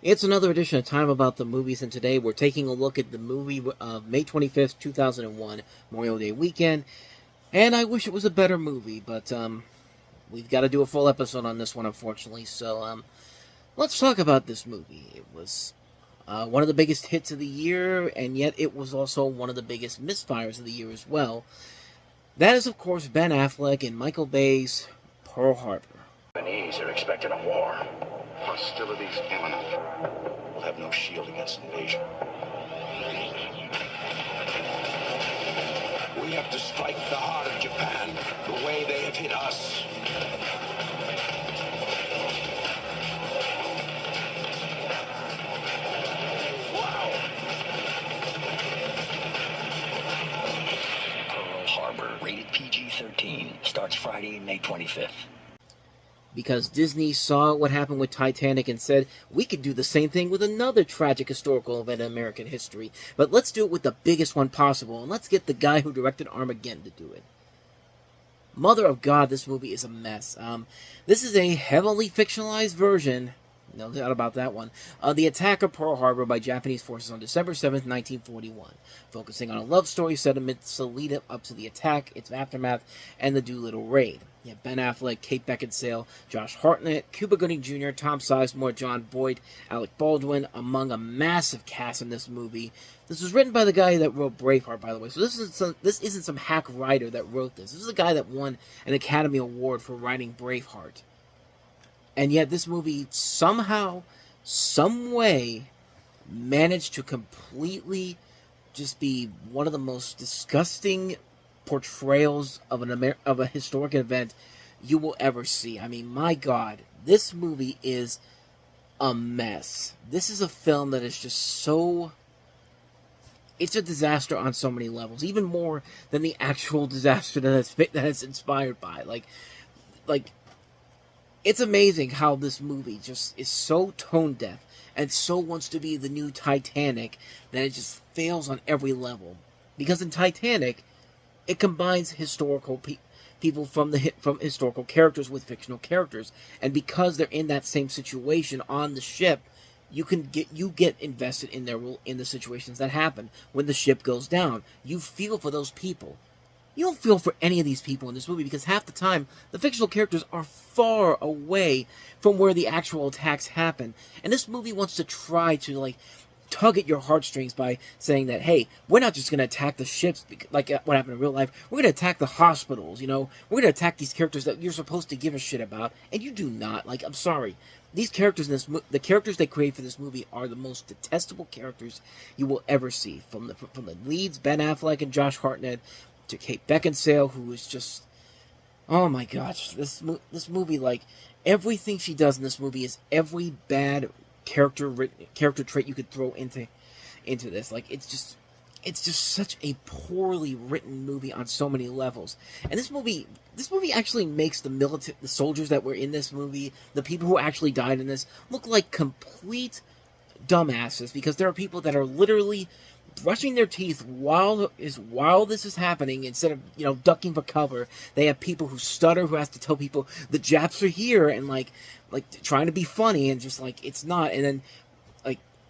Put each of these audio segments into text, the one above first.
It's another edition of Time About the Movies, and today we're taking a look at the movie of May 25th, 2001, Memorial Day weekend. And I wish it was a better movie, but we've got to do a full episode on this one, unfortunately. So let's talk about this movie. It was one of the biggest hits of the year, and yet it was also one of the biggest misfires of the year as well. That is, of course, Ben Affleck and Michael Bay's Pearl Harbor. The Japanese are expecting a war. Hostilities imminent. We'll have no shield against invasion. We have to strike the heart of Japan the way they have hit us. Wow! Pearl Harbor, rated PG-13, starts Friday, May 25th. Because Disney saw what happened with Titanic and said, we could do the same thing with another tragic historical event in American history, but let's do it with the biggest one possible, and let's get the guy who directed Armageddon to do it. Mother of God, this movie is a mess. This is a heavily fictionalized version, no doubt about that one, of the attack of Pearl Harbor by Japanese forces on December 7th, 1941, focusing on a love story set amidst the lead up to the attack, its aftermath, and the Doolittle raid. You have Ben Affleck, Kate Beckinsale, Josh Hartnett, Cuba Gooding Jr., Tom Sizemore, John Boyd, Alec Baldwin, among a massive cast in this movie. This was written by the guy that wrote Braveheart, by the way. So this isn't some hack writer that wrote this. This is a guy that won an Academy Award for writing Braveheart. And yet this movie somehow, some way, managed to completely just be one of the most disgusting portrayals of a historic event you will ever see. I mean, my God, this movie is a mess. This is a film that is just so... It's a disaster on so many levels, even more than the actual disaster that it's inspired by. Like, it's amazing how this movie just is so tone deaf and so wants to be the new Titanic that it just fails on every level. Because in Titanic, it combines historical people from historical characters with fictional characters, and because they're in that same situation on the ship, you get invested in the situations that happen when the ship goes down. You feel for those people. You don't feel for any of these people in this movie because half the time the fictional characters are far away from where the actual attacks happen, and this movie wants to try to tug at your heartstrings by saying that, hey, we're not just going to attack the ships like what happened in real life. We're going to attack the hospitals, We're going to attack these characters that you're supposed to give a shit about, and you do not. I'm sorry. These characters the characters they create for this movie are the most detestable characters you will ever see. From the leads, Ben Affleck and Josh Hartnett, to Kate Beckinsale, who is just... Oh my gosh. This movie, everything she does in this movie is every bad character trait you could throw into this. It's just such a poorly written movie on so many levels. And this movie actually makes the soldiers that were in this movie, the people who actually died in this, look like complete dumbasses, because there are people that are literally brushing their teeth while this is happening. Instead of ducking for cover, they have people who stutter, who has to tell people the Japs are here, and trying to be funny, and just it's not. And then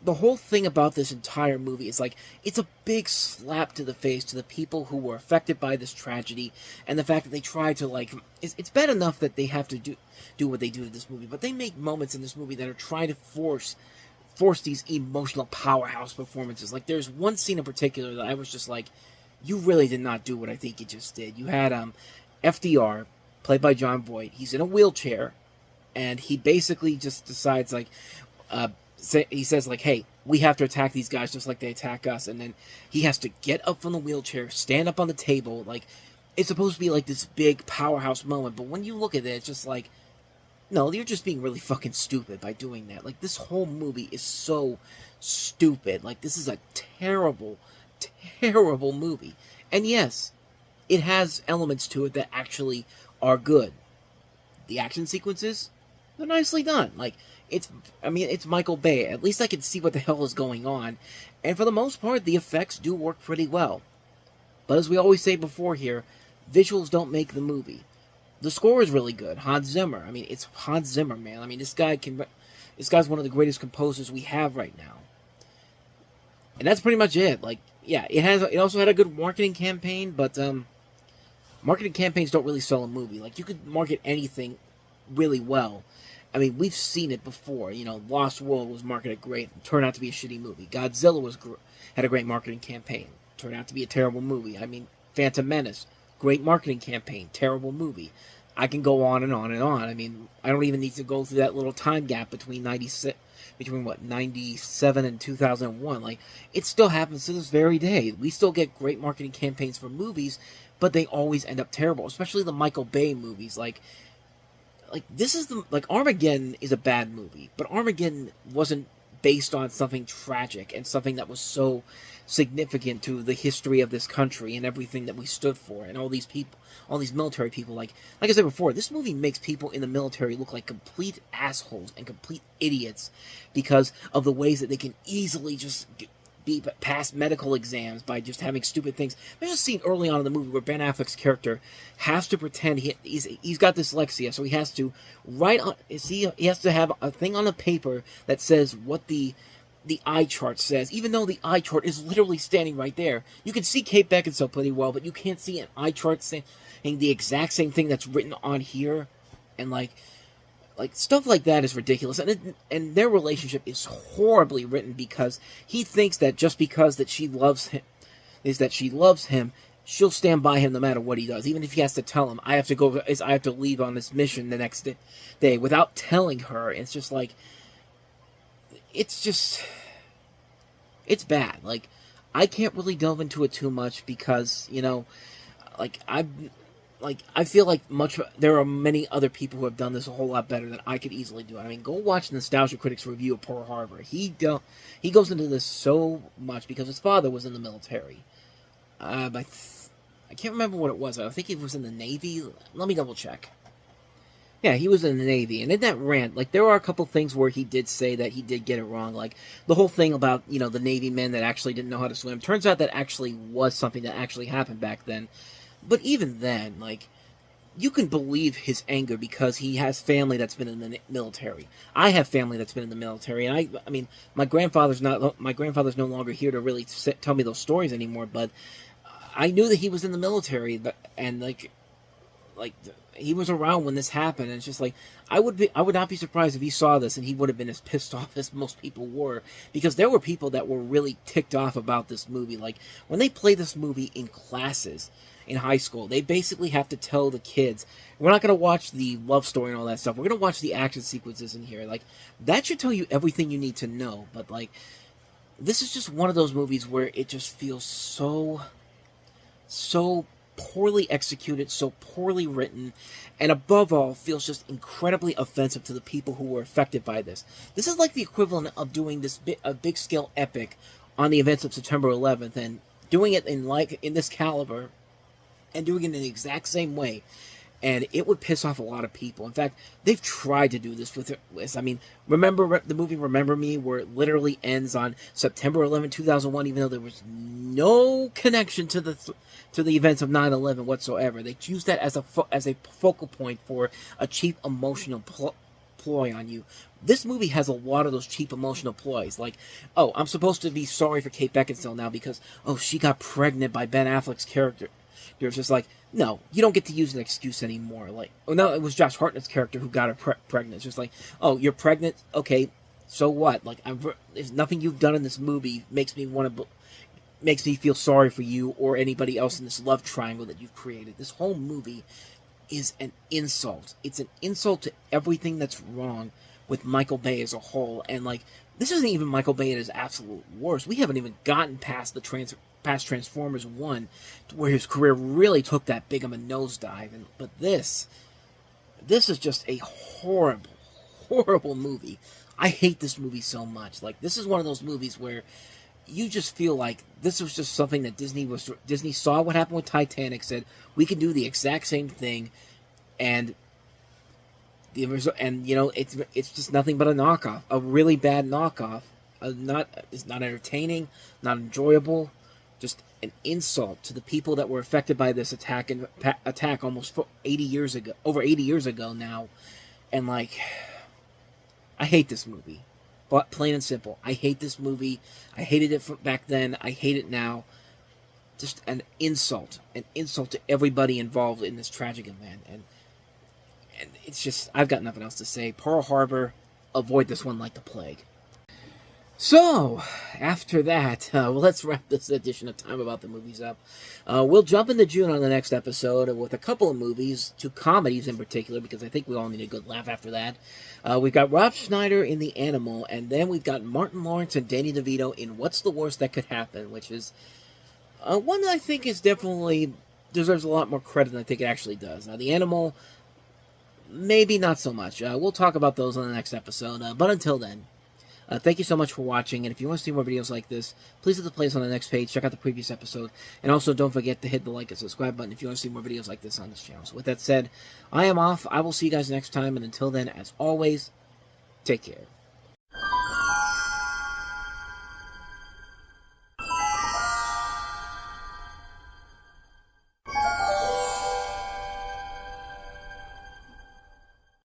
the whole thing about this entire movie is it's a big slap to the face to the people who were affected by this tragedy, and the fact that they try to it's bad enough that they have to do what they do in this movie, but they make moments in this movie that are trying to force these emotional powerhouse performances. There's one scene in particular that I was just you really did not do what I think you just did. You had FDR, played by John Boyd. He's in a wheelchair, and he basically just decides he says hey, we have to attack these guys just like they attack us, and then he has to get up from the wheelchair, stand up on the table. It's supposed to be this big powerhouse moment, but when you look at it, it's just no, you're just being really fucking stupid by doing that. This whole movie is so stupid. This is a terrible, terrible movie. And yes, it has elements to it that actually are good. The action sequences, they're nicely done. It's Michael Bay. At least I can see what the hell is going on. And for the most part, the effects do work pretty well. But as we always say before here, visuals don't make the movie. The score is really good. Hans Zimmer. It's Hans Zimmer, man. This guy This guy's one of the greatest composers we have right now. And that's pretty much it. Like, yeah, it also had a good marketing campaign, but marketing campaigns don't really sell a movie. Like, you could market anything really well. I mean, we've seen it before. You know, Lost World was marketed great, turned out to be a shitty movie. Godzilla had a great marketing campaign, turned out to be a terrible movie. I mean, Phantom Menace, great marketing campaign, terrible movie. I can go on and on and on. I mean, I don't even need to go through that little time gap between 97 and 2001. Like, it still happens to this very day. We still get great marketing campaigns for movies, but they always end up terrible, especially the Michael Bay movies. Like this is Armageddon is a bad movie, but Armageddon wasn't based on something tragic and something that was so significant to the history of this country and everything that we stood for, and all these people, all these military people. Like I said before, this movie makes people in the military look like complete assholes and complete idiots because of the ways that they can easily just pass medical exams by just having stupid things. There's a scene early on in the movie where Ben Affleck's character has to pretend he's got dyslexia, so he has to write on. He has to have a thing on a paper that says what the eye chart says, even though the eye chart is literally standing right there. You can see Kate Beckinsale pretty well, but you can't see an eye chart saying the exact same thing that's written on here, and like stuff like that is ridiculous. And their relationship is horribly written because he thinks that just because that she loves him, she'll stand by him no matter what he does, even if he has to tell him, I have to leave on this mission the next day without telling her. It's just like, it's bad. Like, I can't really delve into it too much because, you know, I feel like there are many other people who have done this a whole lot better than I could easily do. I mean, go watch Nostalgia Critic's review of Pearl Harbor. He goes into this so much because his father was in the military. I can't remember what it was. I think he was in the Navy. Let me double check. Yeah, he was in the Navy, and in that rant, like, there are a couple things where he did say that he did get it wrong, like the whole thing about, you know, the Navy men that actually didn't know how to swim. Turns out that actually was something that actually happened back then. But even then, like, you can believe his anger because he has family that's been in the military. I have family that's been in the military, and I mean, my grandfather's no longer here to really tell me those stories anymore. But I knew that he was in the military, and like he was around when this happened. And it's just like, I would not be surprised if he saw this and he would have been as pissed off as most people were, because there were people that were really ticked off about this movie. Like, when they play this movie in classes in high school, they basically have to tell the kids, we're not going to watch the love story and all that stuff, we're going to watch the action sequences in here. Like, that should tell you everything you need to know. But like, this is just one of those movies where it just feels so poorly executed, so poorly written, and above all, feels just incredibly offensive to the people who were affected by this. This is like the equivalent of doing a big scale epic on the events of September 11th and doing it in this caliber, and doing it in the exact same way, and it would piss off a lot of people. In fact, they've tried to do this with it. I mean, remember the movie Remember Me, where it literally ends on September 11, 2001, even though there was no connection to the events of 9/11 whatsoever. They used that as a focal point for a cheap emotional ploy on you. This movie has a lot of those cheap emotional ploys, like, oh, I'm supposed to be sorry for Kate Beckinsale now because, oh, she got pregnant by Ben Affleck's character. You're just like, no, you don't get to use an excuse anymore. Like, oh no, it was Josh Hartnett's character who got her pregnant. It's just like, oh, you're pregnant? Okay, so what? Like, there's nothing you've done in this movie makes me feel sorry for you or anybody else in this love triangle that you've created. This whole movie is an insult. It's an insult to everything that's wrong with Michael Bay as a whole. And like, this isn't even Michael Bay at his absolute worst. We haven't even gotten past past Transformers 1, where his career really took that big of a nosedive. But this is just a horrible, horrible movie. I hate this movie so much. Like, this is one of those movies where you just feel like this was just something that Disney saw what happened with Titanic, said, we can do the exact same thing, and you know, it's just nothing but a knockoff, a really bad knockoff. It's not entertaining, not enjoyable, just an insult to the people that were affected by this attack almost over 80 years ago now. And like, I hate this movie. But plain and simple, I hate this movie. I hated it back then. I hate it now. Just an insult to everybody involved in this tragic event. And it's just, I've got nothing else to say. Pearl Harbor, avoid this one like the plague. So, after that, let's wrap this edition of Time About the Movies up. We'll jump into June on the next episode with a couple of movies, 2 comedies in particular, because I think we all need a good laugh after that. We've got Rob Schneider in The Animal, and then we've got Martin Lawrence and Danny DeVito in What's the Worst That Could Happen, which is one that I think is definitely deserves a lot more credit than I think it actually does. Now, The Animal, maybe not so much. We'll talk about those on the next episode, but until then, thank you so much for watching, and if you want to see more videos like this, please hit the place on the next page, check out the previous episode, and also don't forget to hit the like and subscribe button if you want to see more videos like this on this channel. So with that said, I am off. I will see you guys next time, and until then, as always, take care.